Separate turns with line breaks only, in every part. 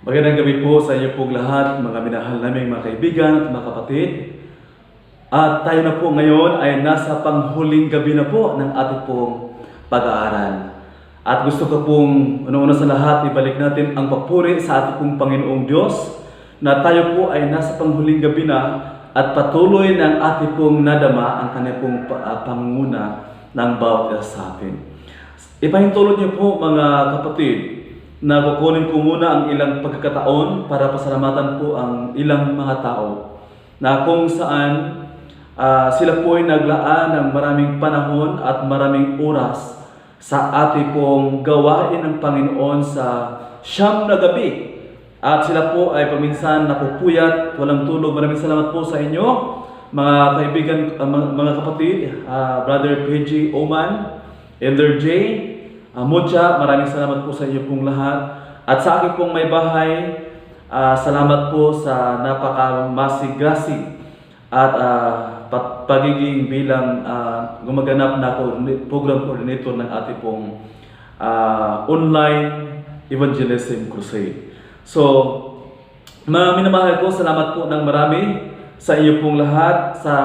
Magandang gabi po sa inyo pong lahat, mga minahal naming mga kaibigan at mga kapatid. At tayo na po ngayon ay nasa panghuling gabi na po ng ating pong pag-aaral. At gusto ko pong una-una sa lahat ibalik natin ang papuri sa ating pong Panginoong Diyos na tayo po ay nasa panghuling gabi na at patuloy ng ating pong nadama ang kanyang pong pangunguna ng bawat isa sa atin. Ipahintulot niyo po mga kapatid na kukunin ko muna ang ilang pagkakataon para pasalamatan po ang ilang mga tao na kung saan sila po ay naglaan ng maraming panahon at maraming oras sa ating pong gawain ng Panginoon sa siyam na gabi. At sila po ay paminsan napupuyat, walang tulog. Maraming salamat po sa inyo, mga kaibigan, mga kapatid, Brother PG Oman, Elder J, Mucha, maraming salamat po sa inyo pong lahat. At sa akin pong may bahay, salamat po sa napaka-masigasig at pagiging bilang gumaganap na program coordinator ng ating pong online evangelism crusade. So, mga minamahal ko, salamat po ng marami sa inyo pong lahat, sa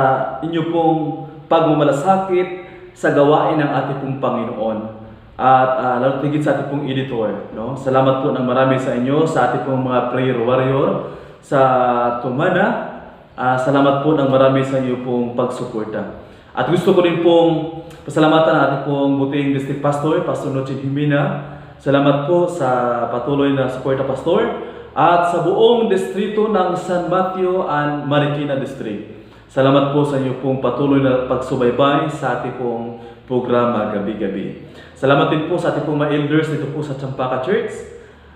inyo pong pagmamalasakit sa gawain ng ating pong Panginoon. At lalo tigit sa ating pong editor, no? Salamat po ng marami sa inyo, sa ating pong mga prayer warrior sa Tumana. Salamat po ng marami sa inyo pong pagsuporta. At gusto ko rin pong pasalamatan ang ating pong buting district pastor, Pastor Noche Jimena. Salamat po sa patuloy na suporta, Pastor. At sa buong distrito ng San Mateo and Marikina District. Salamat po sa inyo pong patuloy na pagsubaybay sa ating pong programa gabi-gabi. Salamat din po sa ating pong mga elders dito po sa Champaka Church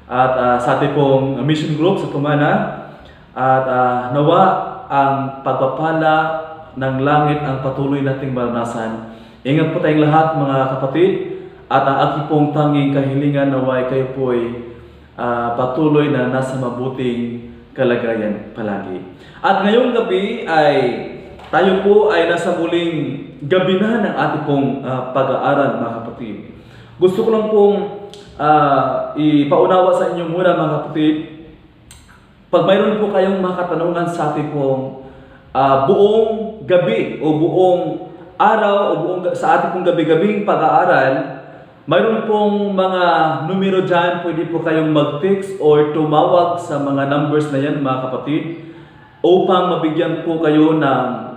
at sa ating pong mission group sa Tumana. At nawa ang pagpapala ng langit ang patuloy nating maranasan. Ingat po tayong lahat mga kapatid at ang aking pong tanging kahilingan naway kayo po ay patuloy na nasa mabuting kalagayan palagi. At ngayong gabi ay tayo po ay nasa muling gabi na ng ating pong pag-aaral mga kapatid. Gusto ko lang pong ipaunawa sa inyo muna mga kapatid. Pag mayroon po kayong mga katanungan sa ating pong buong gabi o buong araw o sa ating pong gabi-gabing pag-aaral, mayroon pong mga numero dyan, pwede po kayong mag-text or tumawag sa mga numbers na yan mga kapatid upang mabigyan po kayo ng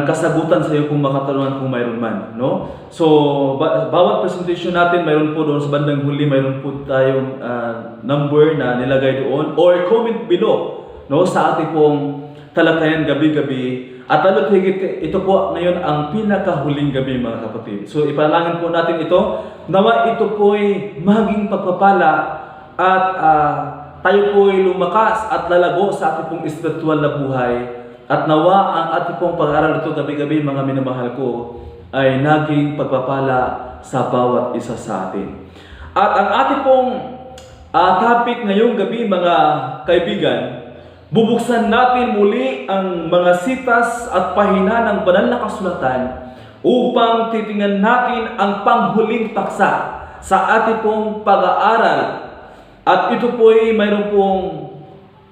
kasagutan sa iyo kung makatanungan kung mayroon man, no? So, bawat presentation natin, mayroon po doon sa bandang huli, mayroon po tayong number na nilagay doon or comment below, no? Sa ating pong talakayan gabi-gabi. At lalo't higit, ito po ngayon ang pinakahuling gabi mga kapatid. So, ipanalangin po natin ito, nawa ito po ay maging pagpapala at tayo po ay lumakas at lalago sa ating pong espiritual na buhay. At nawa ang ating pong pag-aaral ito gabi-gabi mga minamahal ko ay naging pagpapala sa bawat isa sa atin. At ang ating pong topic ngayong gabi mga kaibigan, bubuksan natin muli ang mga sitas at pahina ng banal na kasulatan upang titingnan natin ang panghuling paksa sa ating pong pag-aaral. At ito po ay mayroon pong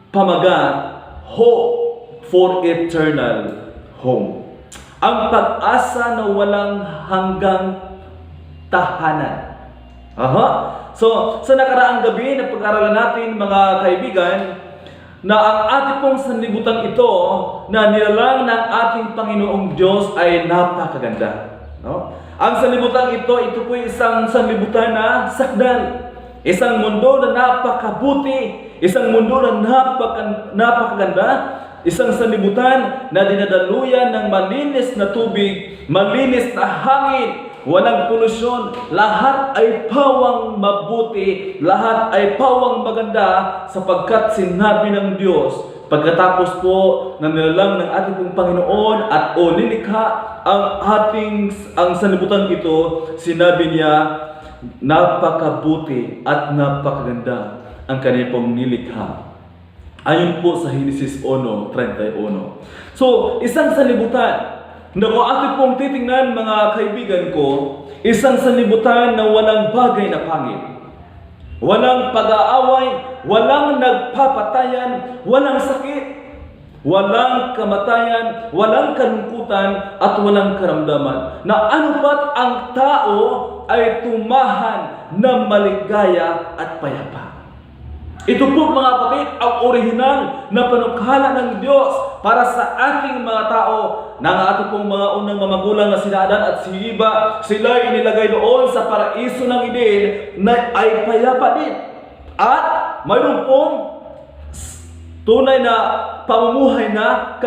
pamagat, Hope for Eternal Home. Ang pag-asa na walang hanggang tahanan. So, sa nakaraang gabi na pag-aralan natin mga kaibigan, na ang ating pong sanlibutan ito na nilalang ng ating Panginoong Diyos ay napakaganda. No? Ang sanlibutan ito po isang sanlibutan na sakdal. Isang mundo na napakabuti. Isang mundo na napakaganda. Isang sanlibutan na dinadaluyan ng malinis na tubig, malinis na hangin, walang polusyon, lahat ay pawang mabuti, lahat ay pawang maganda sapagkat sinabi ng Diyos pagkatapos po na nilalang ng ating pong Panginoon at nilikha ang sanlibutan ito, sinabi niya napakabuti at napakaganda ang kanyang pong nilikha. Ayon po sa Genesis 1:31. So, isang sanlibutan na kung ating pong titingnan mga kaibigan ko, isang sanlibutan na walang bagay na pangit. Walang pag-aaway, walang kamatayan, walang sakit. Walang kamatayan, walang kalungkutan, at walang karamdaman. Na anupat ang tao ay tumahan na maligaya at payapa. Ito po mga kapatid, ang orihinal na panukala ng Diyos para sa ating mga tao na ang ating pong mga unang mamagulang na sina Adan at si Eva, sila inilagay doon sa paraiso ng Eden na ay payapa din. At mayroon pong tunay na pamumuhay na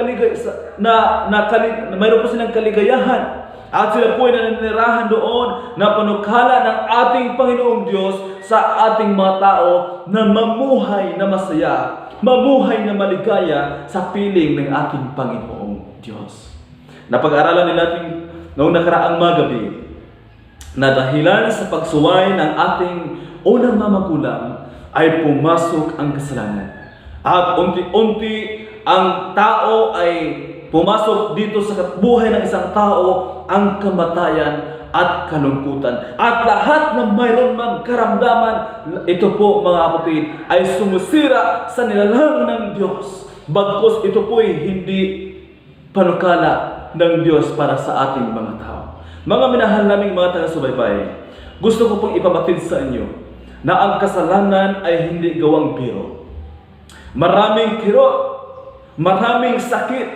mayroon po silang kaligayahan. At sila po ay nananirahan doon na panukala ng ating Panginoong Diyos sa ating mga tao na mamuhay na masaya, mamuhay na maligaya sa piling ng ating Panginoong Diyos. Napag-aralan natin noong nakaraang mga gabi na dahilan sa pagsuway ng ating unang mamagulang ay pumasok ang kasalanan. At unti-unti ang tao ay pumasok dito sa buhay ng isang tao ang kamatayan at kalungkutan. At lahat ng mayroon mang karamdaman, ito po mga kapatid, ay sumusira sa nilalang ng Diyos. Bagkus ito po ay hindi panukala ng Diyos para sa ating mga tao. Mga minahal naming mga taga-subaybay, gusto ko pong ipabatid sa inyo na ang kasalanan ay hindi gawang biro. Maraming kirot, maraming sakit,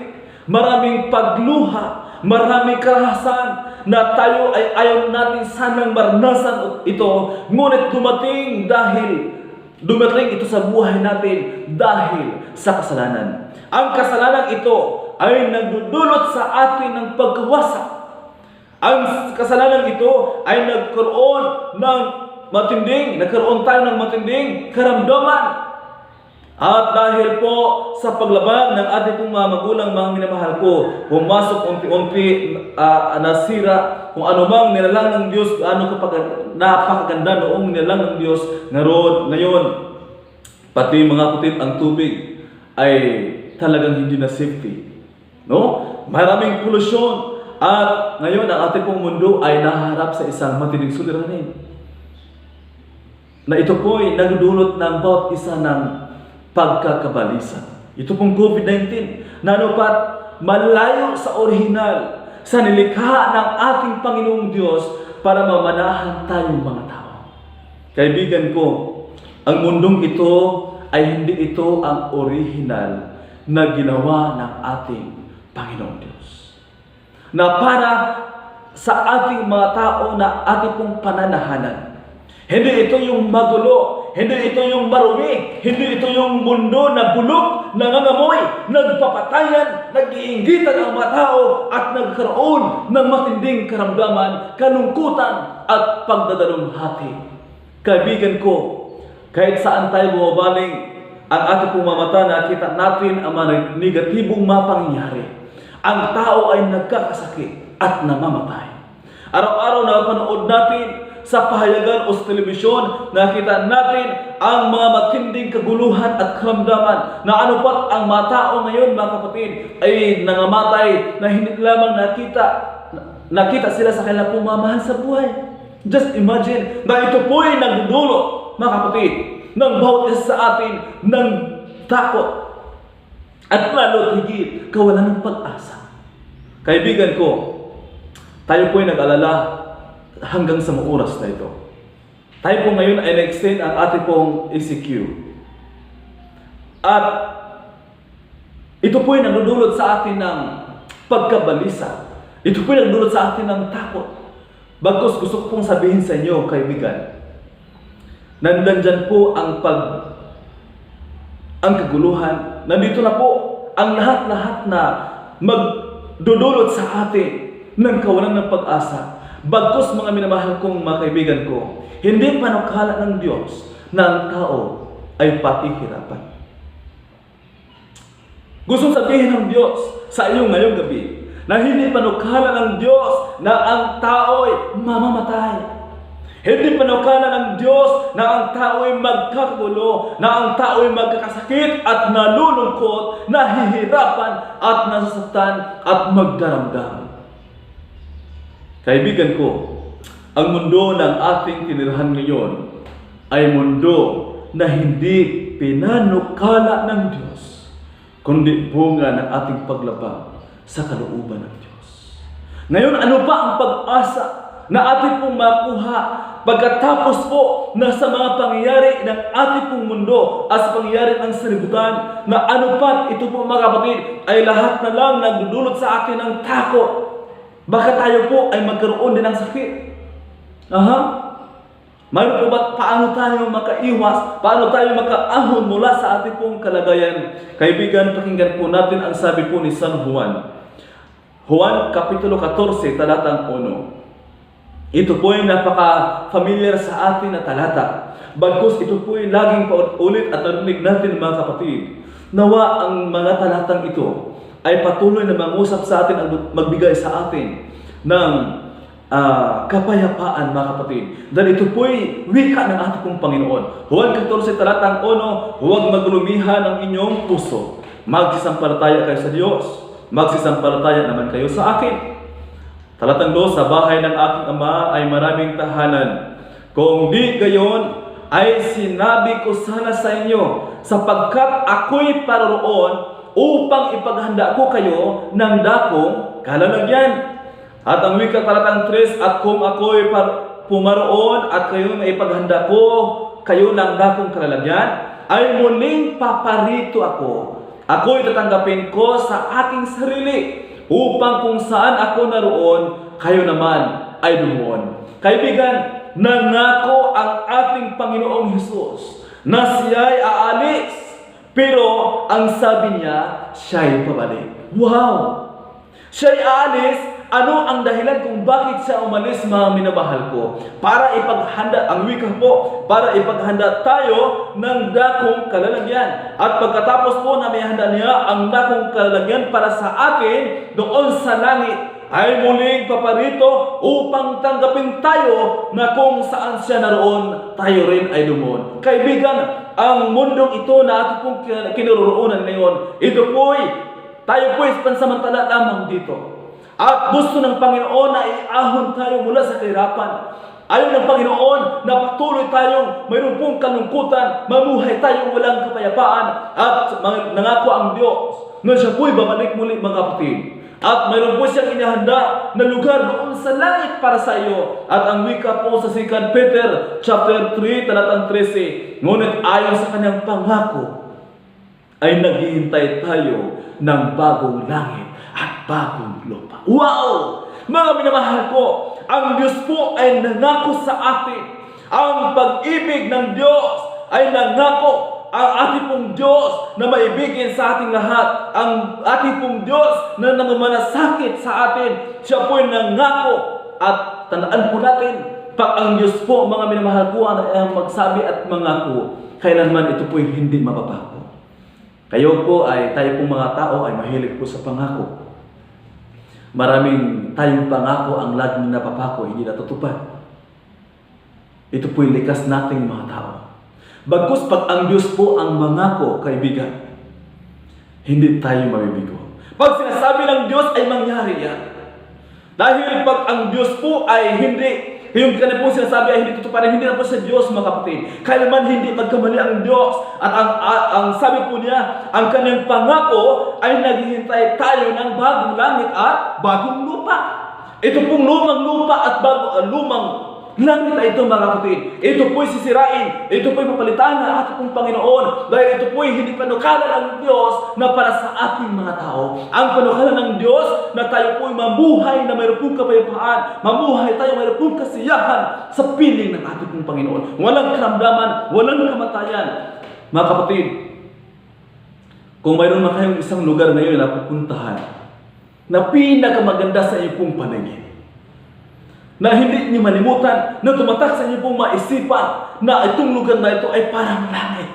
maraming pagluha, maraming karahasan na tayo ay ayaw natin sanang maranasan ito. Ngunit dumating ito sa buhay natin dahil sa kasalanan. Ang kasalanan ito ay nagdudulot sa atin ng pagkawasak. Ang kasalanan ito ay nagkaroon tayo ng matinding karamdaman. At dahil po sa paglabag ng ating pong mga magulang, mga minamahal ko, pumasok unti-unti nasira kung ano mang nilalang ng Diyos, ano kapag napakaganda noong nilalang ng Diyos. Ngayon, pati mga kapatid, ang tubig ay talagang hindi na safety. No? Maraming polusyon. At ngayon, ang ating pong mundo ay naharap sa isang matinding suliranin. Na ito po ay nagdulot ng bawat isa ng pagkakabalisa. Ito pong COVID-19 na anupat malayo sa orihinal, sa nilikha ng ating Panginoong Diyos para mamanahan tayong mga tao. Kaibigan ko, ang mundong ito ay hindi ito ang orihinal na ginawa ng ating Panginoong Diyos. Na para sa ating mga tao na ating pong pananahanan. Hindi ito yung magulo, hindi ito yung marumi, hindi ito yung mundo na bulok, nangangamoy, nagpapatayan, nag-iinggitan ang mga tao at nagkaroon ng matinding karamdaman, kalungkutan at pagdadalumhati. Kaibigan ko, kahit saan tayo bumabaling, ang ating pong mamata, nakita natin ang mga negatibong mga pangyayari. Ang tao ay nagkakasakit at namamatay. Araw-araw na panood natin sa pahayagan o sa telebisyon, nakita natin ang mga matinding kaguluhan at karamdaman na anupat ang mga tao ngayon, mga kapatid, ay nangamatay na hindi lamang nakita sila sa kanilang pumamahal sa buhay. Just imagine na ito po ay nagdudulot, mga kapatid, ng bawat isa sa atin ng takot at lalo higit kawalan ng pag-asa. Kaibigan ko, tayo po ay nag-alala hanggang sa mga oras na ito. Tayo po ngayon ay na-extend ang ating pong ECQ. At ito po ay nagdudulot sa atin ng pagkabalisa. Ito po ay nagdudulot sa atin ng takot. Bagkus gusto ko pong sabihin sa inyo, kaibigan, nandyan po ang kaguluhan. Nandito na po ang lahat-lahat na magdudulot sa atin ng kawalan ng pag-asa. Bagkus mga minamahal kong mga kaibigan ko, hindi panukala ng Diyos na ang tao ay pahihirapan. Gusto sabihin ng Diyos sa iyo ngayong gabi na hindi panukala ng Diyos na ang tao ay mamamatay. Hindi panukala ng Diyos na ang tao ay magkagulo, na ang tao ay magkakasakit at nalulungkot, nahihirapan at nasasaktan at magdaramdam. Kaibigan ko, ang mundo ng ating tinirahan ngayon ay mundo na hindi pinanukala ng Diyos, kundi bunga ng ating paglabang sa kalooban ng Diyos. Ngayon, ano ba ang pag-asa na ating pong makuha pagkatapos po na sa mga pangyayari ng ating pong mundo at sa pangyayari ng salibutan, na ano pa ito po mga kapatid ay lahat na lang nagdudulot sa atin ng takot? Baka tayo po ay magkaroon din ng sakit. Mayroon po ba paano tayo makaiwas? Paano tayo makaahon mula sa ating pong kalagayan? Kaibigan, pakinggan po natin ang sabi po ni San Juan. Juan Kapitulo 14, talatang 1. Ito po ay napaka-familiar sa atin na talata. Bagkus ito po ay laging paulit at narinig natin mga kapatid. Nawa ang mga talatang ito ay patuloy na mangusap sa atin at magbigay sa atin ng kapayapaan mga kapatid. Dahil ito po ay wika ng ating pong Panginoon. Juan 14, talatang 1, huwag maglumihan ang inyong puso. Magsisampalataya kayo sa Diyos. Magsisampalataya naman kayo sa akin. Talatang 2, sa bahay ng aking ama ay maraming tahanan. Kung di gayon, ay sinabi ko sana sa inyo, sapagkat ako'y paroroon upang ipaghanda ko kayo ng dakong kalalagyan. At ang wika talatang 3, at kung ako'y pumaroon at kayo maipaghanda ko kayo ng dakong kalalagyan, ay muling paparito ako. Ako'y tatanggapin ko sa aking sarili, upang kung saan ako naroon, kayo naman ay doon. Kaibigan, nangako ang ating Panginoong Hesus na siya'y aalis, pero ang sabi niya, siya'y pabalik. Wow! Siya'y aalis. Ano ang dahilan kung bakit siya umalis, mga minamahal ko? Para ipaghanda, ang wika po, para ipaghanda tayo ng dakong kalalagyan. At pagkatapos po na may handa niya ang dakong kalalagyan para sa atin doon sa langit, ay muling paparito upang tanggapin tayo na kung saan siya naroon, tayo rin ay dumoon. Kaibigan, ang mundong ito na ating pong kinaroroonan ngayon, ito po'y, tayo po'y pansamantala lamang dito. At gusto ng Panginoon na iahon tayo mula sa kahirapan. Ayaw ng Panginoon na patuloy tayong mayroon pong kalungkutan, mamuhay tayong walang kapayapaan. At nangako ang Diyos na siya po'y babalik muli mga kapatid. At mayroon po siyang inihanda na lugar doon sa langit para sa iyo. At ang wika po sa 2 Peter chapter 3, talatang 13, ngunit ayon sa kanyang pangako, ay naghihintay tayo ng bagong langit at bagong lupa. Wow! Mga minamahal ko, ang Diyos po ay nangako sa atin. Ang pag-ibig ng Diyos ay nangako. Ang ating pong Diyos na maibigin sa ating lahat. Ang ating pong Diyos na namamalasakit sa atin. Siya po ay nangako. At tandaan po natin, pag ang Diyos po, mga minamahal ko, ang magsabi at mangako, kailanman ito po ay hindi mababago. Kayo po ay, tayo pong mga tao ay mahilig po sa pangako. Maraming tayong pangako ang laging napapako, hindi natutupad. Ito po'y likas nating mga tao. Bagkus pag ang Diyos po ang mangako, kaibigan, hindi tayo mabibigo. Pag sinasabi ng Diyos ay mangyari yan. Dahil pag ang Diyos po ay hindi, yung kanya po sinasabi ay hindi tutuparin, hindi na po sa Diyos mga kapatid. Kailanman hindi magkamali ang Diyos. At ang sabi po niya, ang kanyang pangako ay naghihintay tayo ng bagong langit at bagong lupa. Ito pong lumang lupa at lumang langit na ito mga kapatid. Ito po'y sisirain. Ito po'y papalitan ng ating pong Panginoon. Dahil ito po'y hindi panukala ng Diyos na para sa ating mga tao. Ang panukala ng Diyos na tayo po'y mabuhay na mayroon pong kapayapaan. Mamuhay tayo mayroon pong kasiyahan sa piling ng ating pong Panginoon. Walang karamdaman, walang kamatayan. Mga kapatid, kung mayroon na kayong isang lugar ngayon na pupuntahan na pinakamaganda sa iyong pong paningin, na hindi niyo malimutan, na tumatak sa inyo pong maisipan na itong lugar na ito ay parang langit.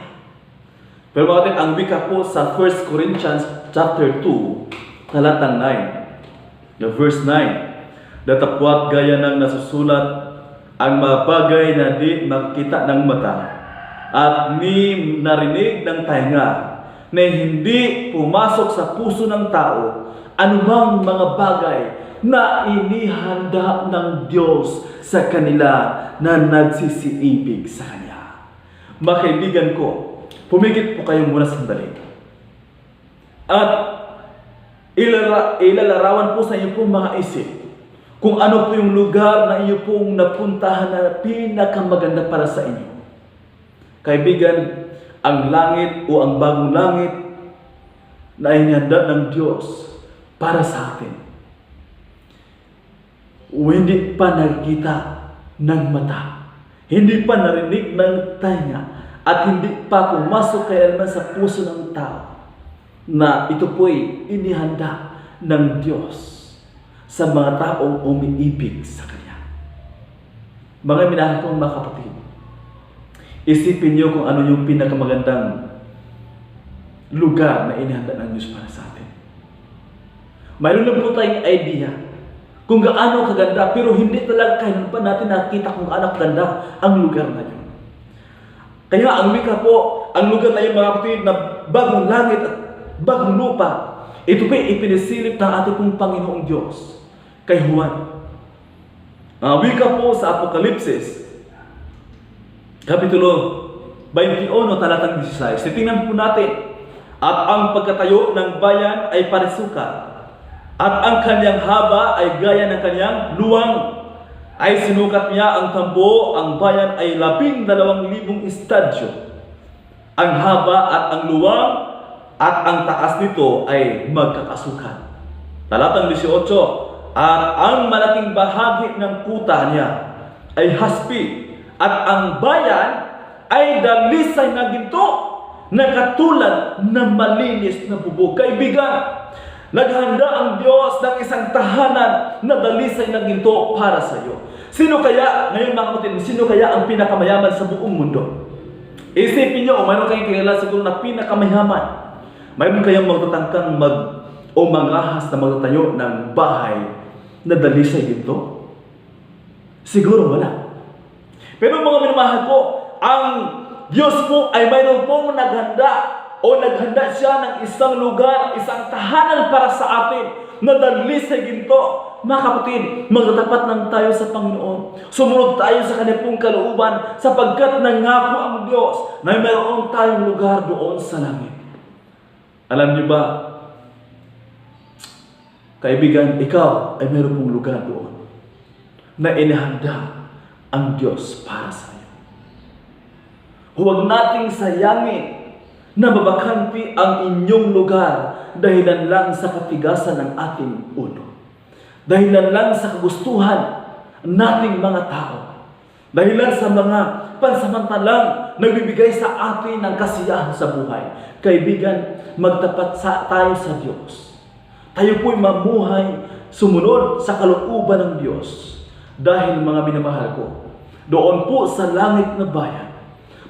Pero mga kapatid, ang wika po sa 1 Corinthians chapter 2, talatang 9, the verse 9, datapwat gaya ng nasusulat, ang mga bagay na di makita ng mata at ni narinig ng tainga, na hindi pumasok sa puso ng tao, anumang mga bagay na inihanda ng Diyos sa kanila na nagsisiibig sa Kanya. mga kaibigan ko, pumigit po kayo muna sandali. At ilalarawan po sa inyo pong mga isip kung ano po yung lugar na inyo pong napuntahan na pinakamaganda para sa inyo. Kaibigan, ang langit o ang bagong langit na inihanda ng Diyos para sa atin, o hindi pa nakikita ng mata, hindi pa narinig ng tainga, at hindi pa pumasok kailanman sa puso ng tao, na ito po'y inihanda ng Diyos sa mga taong umiibig sa Kanya. Mga minahal kong mga kapatid, isipin niyo kung ano yung pinakamagandang lugar na inihanda ng Diyos para sa atin. Mayroon lang po tayong idea kung gaano kaganda, pero hindi talaga kailan pa natin nakita kung gaano kaganda ang lugar na yun. Kaya ang wika po, ang lugar na yun mga kapatid, na bagong langit at bagong lupa, ito pa ipinisilip ng ating pong Panginoong Diyos kay Juan. Ang wika po sa Apokalipsis, Kapitulo 21, talatang 16. Titingnan po natin. At ang pagkatayo ng bayan ay parisukat, at ang kanyang haba ay gaya ng kanyang luwang. Ay sinukat niya ang tambo, ang bayan ay 12,000 estadyo. Ang haba at ang luwang at ang taas nito ay magkakasukat. Talatang 18. At ang malaking bahagi ng kuta niya ay haspi, at ang bayan ay dalisay na ginto na katulad ng malinis na bubog. Kaibigan, naghanda ang Diyos ng isang tahanan na dalisay na ginto para sa iyo. Sino kaya, ngayon mga kapatid, sino kaya ang pinakamayaman sa buong mundo? Isipin niyo, mayroon kayong kilala siguro na pinakamayaman. Mayroon kayang magtatangkang umangahas na magtatayo ng bahay na dalisay ginto? Siguro wala. Pero mga minamahal po, ang Diyos po ay mayroon pong naghanda siya ng isang lugar, isang tahanan para sa atin na dalisay ginto. Mga kapatid, magtatapat lang tayo sa Panginoon. Sumunod tayo sa Kanya pong kalooban, sapagkat nangako ang Diyos na mayroon tayong lugar doon sa langit. Alam niyo ba, kaibigan, ikaw ay mayroon pong lugar doon na inihanda ang Diyos para sa iyo. Huwag nating sayangin na mabakanti ang inyong lugar dahilan lang sa katigasan ng ating ulo. Dahilan lang sa kagustuhan nating mga tao. Dahilan sa mga pansamantalang nagbibigay sa atin ng kasiyahan sa buhay. Kaibigan, magtapat tayo sa Diyos. Tayo po'y mamuhay sumunod sa kalooban ng Diyos. Dahil mga minamahal ko, doon po sa langit na bayan,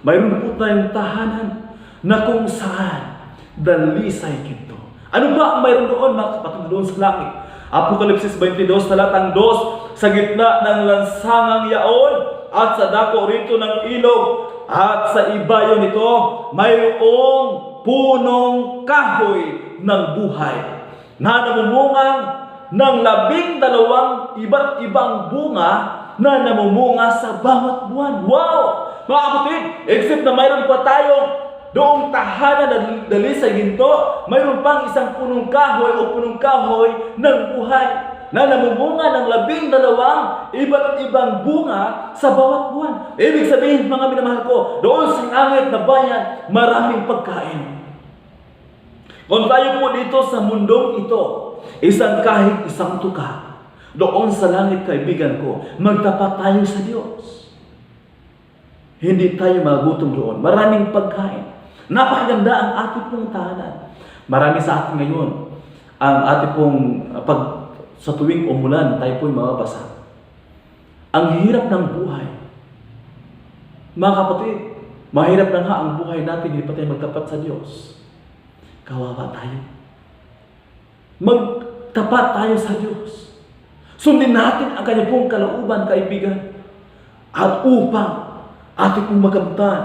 mayroon po tayong tahanan na kung saan dalisay ginto. Ano ba ang mayroon doon mga kapatid doon sa langit? Apokalipsis 22, talatang 2, sa gitna ng lansangang yaon at sa dako rito ng ilog at sa ibayo nito mayroong punong kahoy ng buhay na namumungang ng 12 iba't ibang bunga na namumunga sa bawat buwan. Wow! Mga kapatid, except na mayroon pa tayong doong tahanan na dalisay ginto, mayroon pang isang punong kahoy o punong kahoy ng buhay na namumunga ng 12 iba't ibang bunga sa bawat buwan. Ibig sabihin, mga minamahal ko, doon sa langit na bayan, maraming pagkain. Kung tayo po dito sa mundong ito, isang kahig, isang tuka, doon sa langit, kaibigan ko, magtapat tayo sa Diyos. Hindi tayo magutom doon. Maraming pagkain. Napakaganda ang ating pong tahanan. Marami sa atin ngayon, ang ating pong, sa tuwing umulan, tayo po'y mababasa. Ang hirap ng buhay. Mga kapatid, mahirap na nga ang buhay natin, hindi pa tayo magtapat sa Diyos. Kawawa tayo. Magtapat tayo sa Diyos. Sundin natin ang Kanya pong kalooban, kaibigan. At upang ating pong makamtan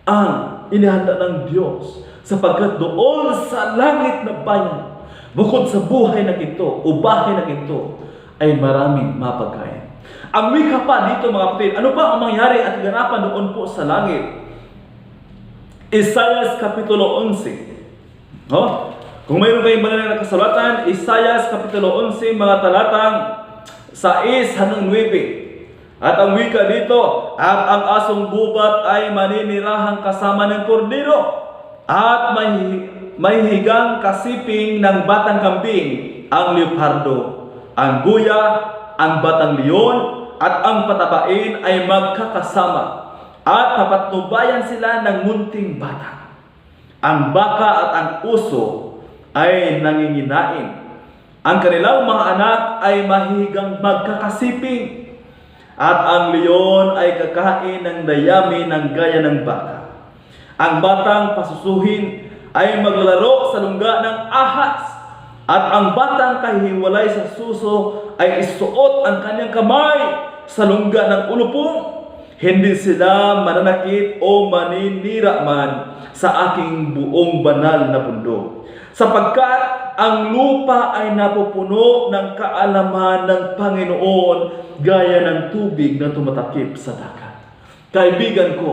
ang inihanda ng Diyos, sapagkat doon sa langit na bayan, bukod sa buhay na ginto o bahay na ginto, ay maraming mapagkain. Ang wika pa dito mga kapatid, ano pa ang mangyari at ganapan doon po sa langit? Isaiah Kapitulo 11. No? Kung mayroon kayong banal na kasulatan, Isaiah Kapitulo 11, mga talatang 6 hanggang 9. At ang wika dito, at ang asong gubat ay maninirahang kasama ng kordero, at may higang kasiping ng batang kambing, ang leopardo, ang guya, ang batang leon, at ang patabain ay magkakasama, at papatnubayan sila ng munting bata. Ang baka at ang uso ay nanginginain. Ang kanilang mga anak ay mahihigang magkakasiping, at ang leon ay kakain ng dayami ng gaya ng baka. Ang batang pasusuhin ay maglalaro sa lungga ng ahas, at ang batang kahihiwalay sa suso ay isuot ang kanyang kamay sa lungga ng ulupong. Hindi sila mananakit o maninira man sa aking buong banal na bundok, sapagkat ang lupa ay napupuno ng kaalaman ng Panginoon gaya ng tubig na tumatakip sa dagat. Kaibigan ko,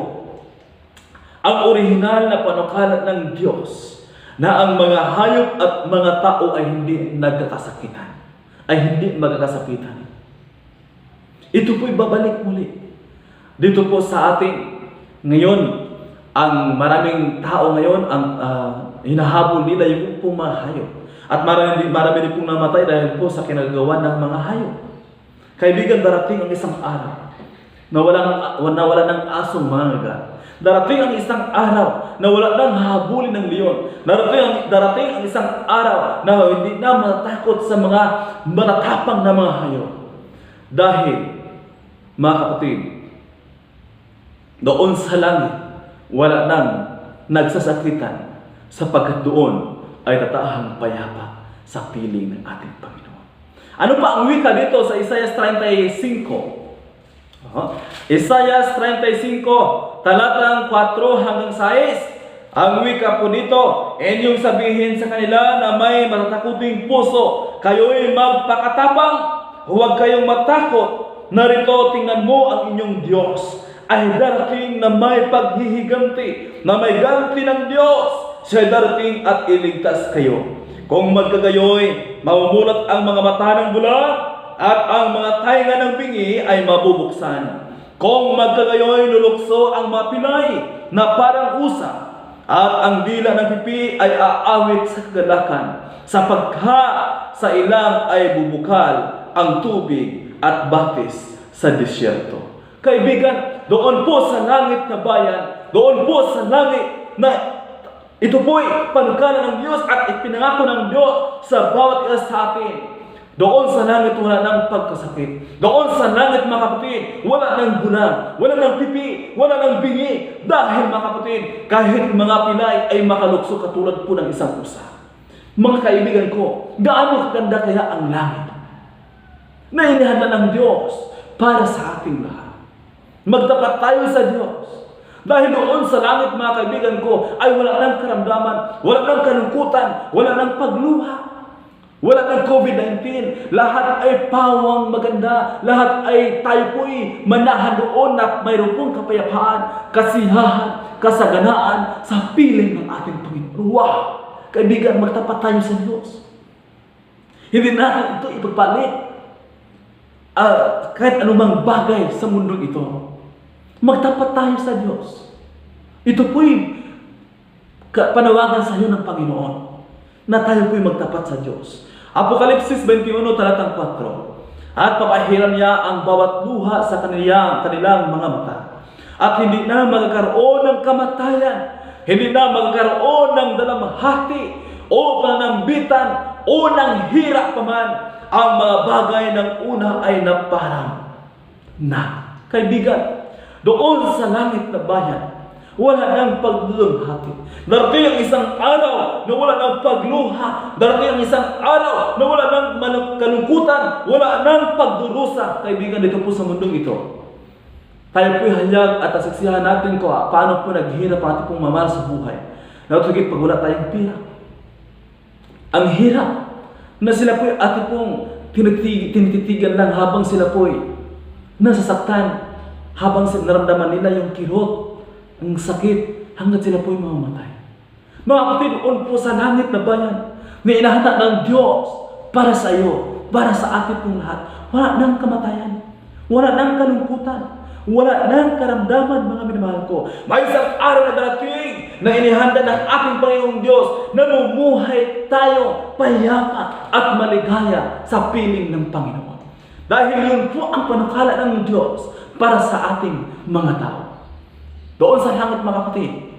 ang orihinal na panukalat ng Diyos na ang mga hayop at mga tao ay hindi nagkakasakitan, ay hindi magkakasakitan. Ito po'y babalik muli. Dito po sa atin, ngayon, ang maraming tao ngayon, ang hinahabol nila yung pong mga hayop. At marami din pong namatay dahil po sa kinagawa ng mga hayop. Kaibigan, darating ang isang araw na wala ng asong mangagat. Darating ang isang araw na wala nang habulin ng leon. Darating ang isang araw na hindi na matatakot sa mga matatapang na mga hayop. Dahil, mga kapatid, doon sa langit, wala nang nagsasakitan, sapagkat doon ay tatahang payapa sa piling ng ating Panginoon. Ano pa ang wika dito sa Isaiah 35? Isaiah 35, talatang 4 hanggang 6. Ang wika po dito, inyong sabihin sa kanila na may matatakuting puso, kayo'y magpakatapang, huwag kayong matakot. Narito, tingnan mo ang inyong Diyos ay darating na may paghihiganti, na may ganti ng Diyos. Siya'y darating at iligtas kayo. Kung magkagayoy, mamumulat ang mga mata ng bulag, at ang mga tainga ng bingi ay mabubuksan. Kung magkagayoy, lulukso ang mga pilay na parang usa, at ang dila ng pipi ay aawit sa kagalakan, sapagkat sa ilang ay bubukal ang tubig at batis sa disyerto. Kaibigan, doon po sa langit na bayan, doon po sa langit na ito po'y panukala ng Diyos at ipinangako ng Diyos sa bawat isa sa atin. Doon sa langit wala ng pagkasakit. Doon sa langit, mga kapatid, wala ng bulag, wala ng pipi, wala ng bingi. Dahil, mga kapatid, kahit mga pilay ay makalukso katulad po ng isang usa. Mga kaibigan ko, gaano kaganda kaya ang langit na inihanda ng Diyos para sa ating lahat. Magtapat tayo sa Diyos. Dahil doon sa langit, mga kaibigan ko, ay wala nang karamdaman, wala nang kalungkutan, wala nang pagluha, wala nang COVID-19. Lahat ay pawang maganda. Lahat ay tayo po'y manahan doon na mayroon pong kapayapaan, kasiyahan, kasaganaan sa piling ng ating Panginoon. Wow! Kaibigan, magtapat tayo sa Diyos. Hindi natin ito ipapalit kahit anumang bagay sa mundo ito. Magtapat tayo sa Diyos. Ito po'y panawagan sa iyo ng Panginoon na tayo po'y magtapat sa Diyos. Apokalipsis 21, talatang 4. At papahiran niya ang bawat luha sa kanilang mga mata. At hindi na magkakaroon ng kamatayan, hindi na magkakaroon ng dalamhati o pananambitan o ng hirap paman. Ang mga bagay ng una ay naparang na. Kaibigan, doon sa langit na bayan, wala nang pagluluhati. Darating ang isang araw na wala nang pagluha. Darating ang isang araw na wala nang kalungkutan, wala nang pagdurusa. Kaibigan, dito po sa mundong ito, tayo po'y halyag at asiksihan natin ko paano po naghihirap natin pong mamahal sa buhay. Natugit pag wala tayong pira. Ang hirap na sila po'y ati pong tinititigan lang habang sila po'y nasasaktan, habang naramdaman nila yung kirot, ang sakit, hanggang sila po'y mamamatay. Mga kapatid, doon po sa langit na bayan na inahanda ng Diyos para sa iyo, para sa atin pong lahat. Wala nang kamatayan, wala nang kalungkutan, wala nang karamdaman, mga minamahal ko. May isang araw na darating na inihanda ng ating Panginoong Diyos na mumuhay tayo payapa at maligaya sa piling ng Panginoon. Dahil yun po ang panukala ng Diyos para sa ating mga tao. Doon sa langit, mga kapatid,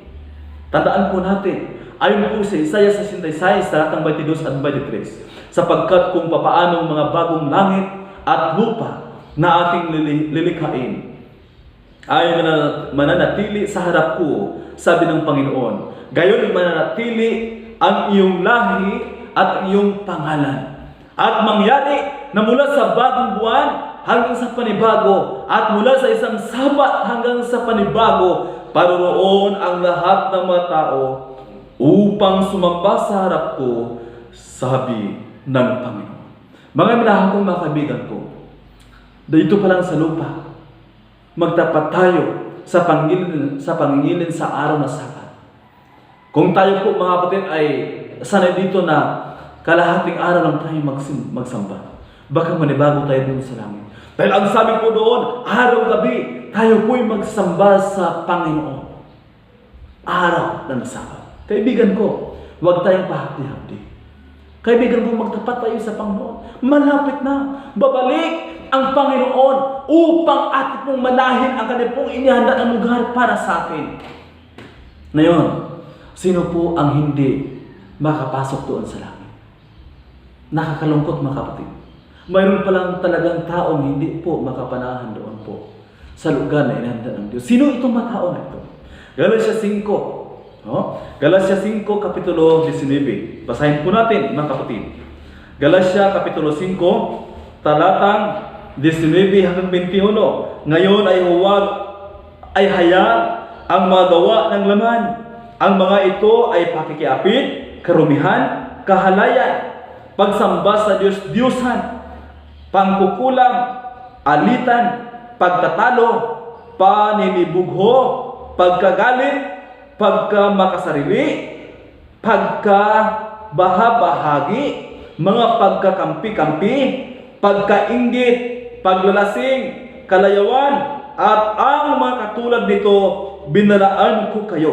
tandaan po natin, ayon po sa Isaiah 66, talatang 22 at 23, sapagkat kung papaanong mga bagong langit at lupa na ating lilikhain ay mananatili sa harap ko, sabi ng Panginoon, gayon mananatili ang iyong lahi at iyong pangalan. At mangyari na mula sa bagong buwan hanggang sa panibago at mula sa isang sabat hanggang sa panibago, paroroon ang lahat ng mga tao upang sumamba sa harap ko, sabi ng Panginoon. Mga minahal kong mga kaibigan ko, dito pa lang sa lupa, magtapat tayo sa pangingilin sa araw na Sabat. Kung tayo po, mga kapatid, ay sanay dito na kalahating araw lang tayo magsamba, baka manibago tayo dun sa langit. Dahil ang sabi po doon, araw-gabi, tayo po'y magsamba sa Panginoon. Araw ng Sabat. Kaibigan ko, huwag tayong pahapdi-hapdi. Kaibigan ko, magtapat tayo sa Panginoon. Malapit na. Babalik ang Panginoon upang atin pong manahin ang kanyang pong inihanda ng lugar para sa atin. Ngayon, sino po ang hindi makapasok doon sa langit? Nakakalungkot, mga kapatid. Mayroon palang talagang taong hindi po makapanahan doon po sa lugar na inihanda ng Diyos. Sino itong mga tao na ito? Galatia 5. Galatia 5, Kapitulo 19. Basahin po natin, mga kapatid. Galatia, Kapitulo 5, talatang 19 hanggang 21. Ngayon ay hayaan ang mga gawa ng laman. Ang mga ito ay pakikiapid, karumihan, kahalayan, pagsamba sa Diyos-Diyosan, pangkukulam, alitan, pagtatalo, paninibugho, pagkagalit, pagkamakasarili, pagkabahabahagi, mga pagkakampi-kampi, pagkainggit, paglalasing, kalayawan, at ang mga katulad nito, binalaan ko kayo.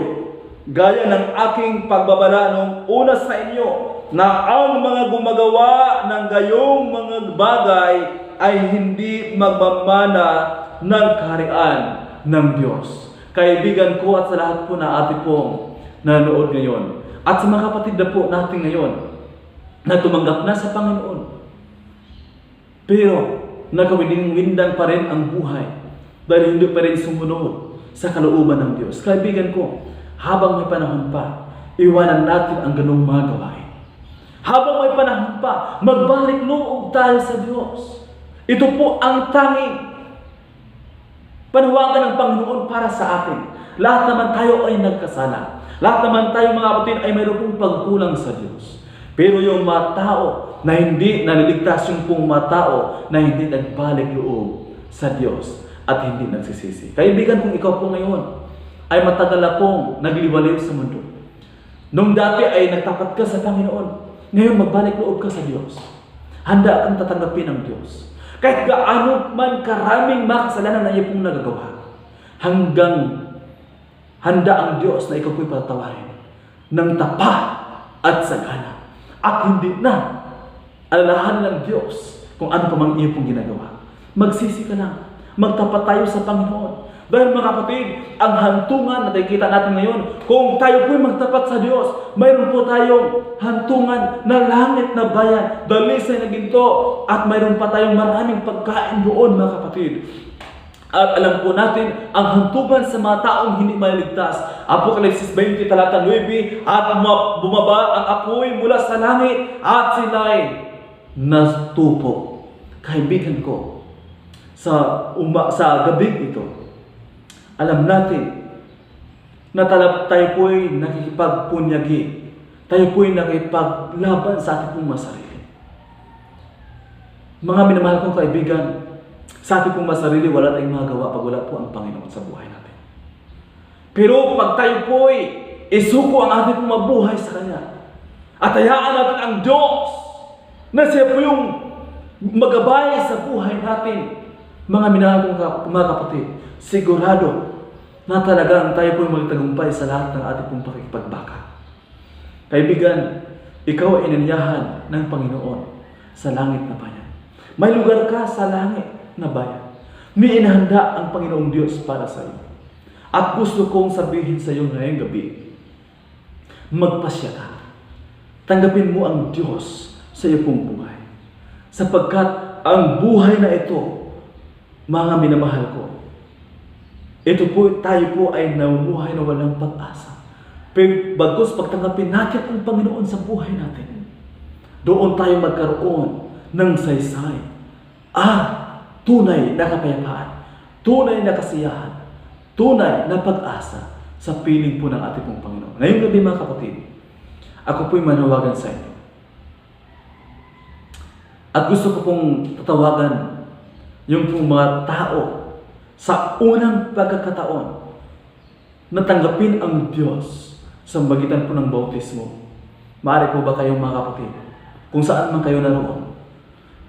Gaya ng aking pagbabala nung una sa inyo, na ang mga gumagawa ng gayong mga bagay ay hindi magmamana ng kaharian ng Diyos. Kaibigan ko at sa lahat po na ating pong nanood ngayon, at sa mga kapatid na po natin ngayon na tumanggap na sa Panginoon, pero nagawindang pa rin ang buhay dahil hindi pa rin sumunod sa kalooban ng Diyos. Kaibigan ko, habang may panahon pa, iwanan natin ang ganung mga gawain. Habang may panahon pa, magbalik loob tayo sa Diyos. Ito po ang tanging panawagan ng Panginoon para sa atin. Lahat naman tayo ay nagkasala. Lahat naman tayo, mga kapatid, ay mayroon pong pagkulang sa Diyos. Pero yung mga tao na hindi naliligtas, yung pong mga tao na hindi nagbalik loob sa Diyos at hindi nagsisisi. Kaibigan, kung ikaw po ngayon ay matagal na pong nagliwaliw sa mundo, nung dati ay nagtapat ka sa Panginoon, ngayon magbalik loob ka sa Diyos. Handa kang tatanggapin ng Diyos. Kahit gaano man karaming makasalanan na iyo pong nagagawa, hanggang handa ang Diyos na ikaw po'y patawarin ng tapat at sagana. At hindi na alalahan ng Diyos kung ano pa mang iyo pong ginagawa. Magsisi ka lang. Magtapat tayo sa Panginoon. Dahil, mga kapatid, ang hantungan na nakikita natin ngayon, kung tayo po'y magtapat sa Diyos, mayroon po tayong hantungan na langit na bayan, dalisay na ginto, at mayroon pa tayong maraming pagkain doon, mga kapatid. At alam po natin, ang hantungan sa mga taong hindi maliligtas, Apokalipsis 20, talata 9, at bumaba ang apoy mula sa langit, at sila'y nastupo. Kaibigan ko, sa gabing ito, alam natin na tayo po'y nakikipagpunyagi. Tayo po'y nakikipaglaban sa ating pong masarili. Mga minamahal kong kaibigan, sa ating pong masarili, wala tayong magawa pag wala po ang Panginoon sa buhay natin. Pero pag tayo po'y isuko ang ating mabuhay sa Kanya, at hayaan natin ang Diyos na siya po yung magabay sa buhay natin, mga minahal kong mga kapatid, sigurado na talagang tayo po'y magtagumpay sa lahat ng ating pong pakikipagbaka. Kaibigan, ikaw ay inanyahan ng Panginoon sa langit na bayan. May lugar ka sa langit na bayan. May inahanda ang Panginoong Diyos para sa iyo. At gusto kong sabihin sa iyo ngayong gabi, magpasya ka. Tanggapin mo ang Diyos sa iyo pong buhay. Sapagkat ang buhay na ito, mga minamahal ko, ito po, tayo po ay namumuhay na walang pag-asa. Pero bagkus pagtanggapin natin ang Panginoon sa buhay natin, doon tayo magkaroon ng saysay. Tunay na kapayapaan, tunay na kasiyahan, tunay na pag-asa sa piling po ng ating pong Panginoon. Ngayong gabi mga kapatid, ako po'y manawagan sa inyo. At gusto ko pong tatawagan yung pong mga tao sa unang pagkakataon na tanggapin ang Diyos sa magitan po ng bautismo. Maaari po ba kayong mga kapatid, kung saan man kayo naroon,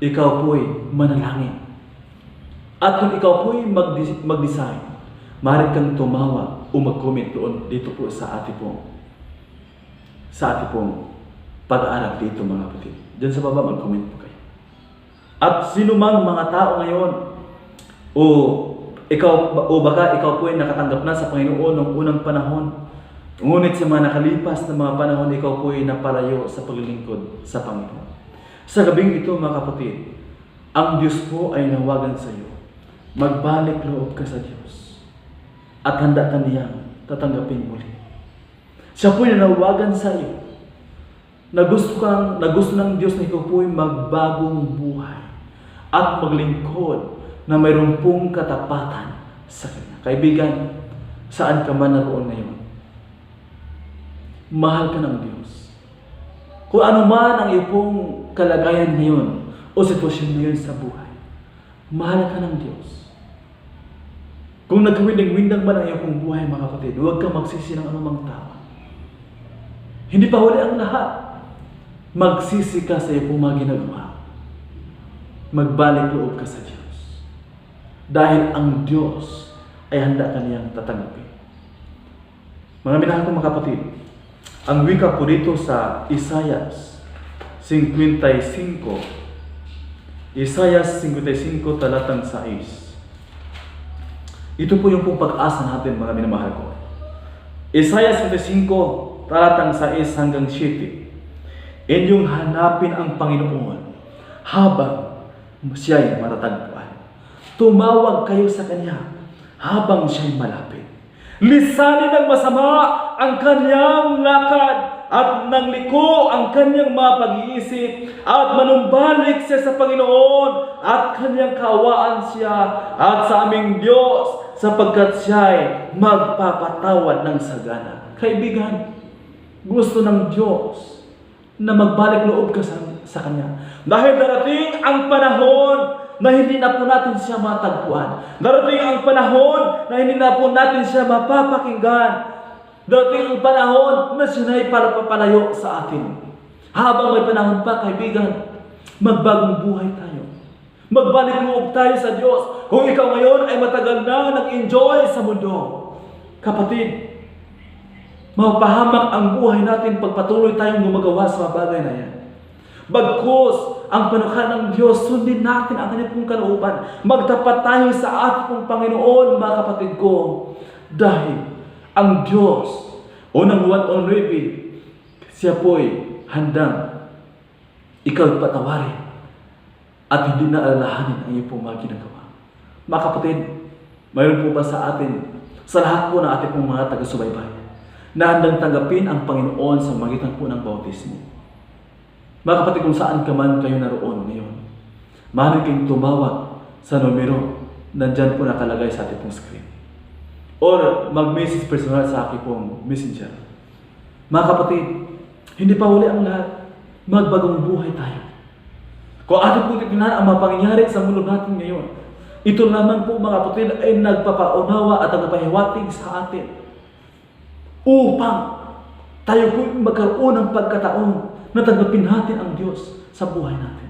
ikaw po'y manalangin. At kung ikaw po'y mag-design, maaari kang tumawag o mag-comment doon dito po sa ating pong pag-aaral dito mga kapatid. Diyan sa baba mag-comment po kayo. At sino mang mga tao ngayon, baka ikaw po'y nakatanggap na sa Panginoon noong unang panahon, ngunit sa mga nakalipas na mga panahon, ikaw po'y napalayo sa paglilingkod sa Panginoon. Sa gabing ito mga kapatid, ang Diyos po ay nawagan sa iyo. Magbalik loob ka sa Diyos at handa ka niyang tatanggapin muli. Siya po'y nanawagan sa iyo na gusto ng Diyos na ikaw po'y magbagong buhay at maglingkod na mayroon pong katapatan sa Kanya. Kaibigan, saan ka man naroon ngayon, mahal ka ng Diyos. Kung ano man ang iyong kalagayan ngayon o sitwasyon ngayon sa buhay, mahal ka ng Diyos. Kung nagkawindang-windang man ang iyong buhay mga kapatid, huwag kang magsisi ng anumang tao. Hindi pa huli ang lahat. Magsisi ka sa iyong mga ginagawa. Magbalik loob ka sa Diyos. Dahil ang Diyos ay handa ka niyang tatanggapin. Mga minahal kong mga kapatid, ang wika po dito sa Isaias 55, talatang 6. Ito po yung pong pag-asa natin mga minamahal ko. Isaias 55, talatang 6 hanggang 7. Inyong hanapin ang Panginoon habang siya'y matatagpuan. Tumawag kayo sa Kanya habang siya'y malapit. Lisanin ng masama ang kanyang lakad at nang liko ang kanyang mga pag-iisip at manumbalik siya sa Panginoon at kanyang kaawaan siya at sa aming Diyos sapagkat siya'y magpapatawad ng sagana. Kaibigan, gusto ng Diyos na magbalik loob ka sa Kanya. Dahil darating ang panahon na hindi na po natin siya matagpuan. Darating ang panahon na hindi na po natin siya mapapakinggan. Darating ang panahon na siya na'y papalayo sa atin. Habang may panahon pa, kaibigan, magbagong buhay tayo. Magbalik loob tayo sa Diyos. Kung ikaw ngayon ay matagal na nag-enjoy sa mundo, kapatid, mapahamak ang buhay natin pagpatuloy tayong gumagawa sa mga bagay na yan. Bagkus ang panukala ng Diyos, sundin natin ang kanyang pong kalooban. Magtapat tayo sa ating pong Panginoon, mga kapatid ko. Dahil ang Diyos, unang Juan 9, siya po'y handang ikaw patawarin at hindi na alalahanin ang iyong pong mga ginagawa. Mga kapatid, mayroon po ba sa atin, sa lahat po ng ating pong mga taga-subaybay, na handang tanggapin ang Panginoon sa magitan po ng bautismo? Mga kapatid, kung saan ka man kayo naroon ngayon, maaari kayong tumawag sa numero nandyan po nakalagay sa ating pong screen. Or mag-message personal sa aking pong messenger. Mga kapatid, hindi pa huli ang lahat. Magbagong buhay tayo. Kung ating pong tignan ang mga pangyayari sa mundo natin ngayon, ito naman po mga kapatid ay nagpapaunawa at nagpapahiwatig sa atin upang tayo po magkaroon ng pagkataon na tanggapin natin ang Diyos sa buhay natin.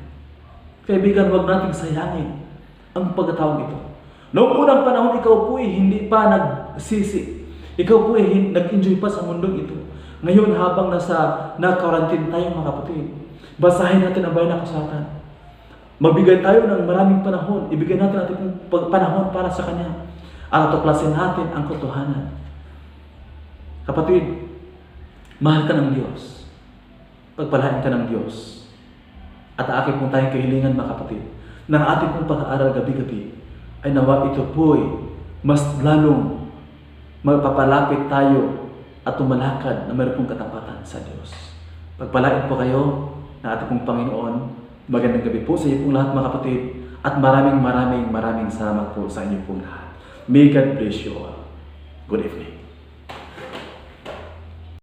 Kaibigan, huwag nating sayangin ang pagkataon ito. Noong unang panahon, ikaw po hindi pa nagsisi. Ikaw po nag-enjoy pa sa mundong ito. Ngayon, habang na-quarantine tayo mga kapatid, basahin natin ang banal na kasulatan. Magbigay tayo ng maraming panahon. Ibigay natin ating panahon para sa Kanya. At tuklasin natin ang katotohanan. Kapatid, mahal ka ng Diyos. Pagpalain ka ng Diyos. At aking pong tayong kahilingan mga kapatid, ng ating pong pag-aaral gabi-gabi, ay nawa ito po'y mas lalong magpapalapit tayo at tumalakad na mayroon pong katapatan sa Diyos. Pagpalain po kayo ng ating pong Panginoon. Magandang gabi po sa iyo pong lahat mga kapatid, at maraming salamat po sa inyo pong lahat. May God bless you all. Good evening.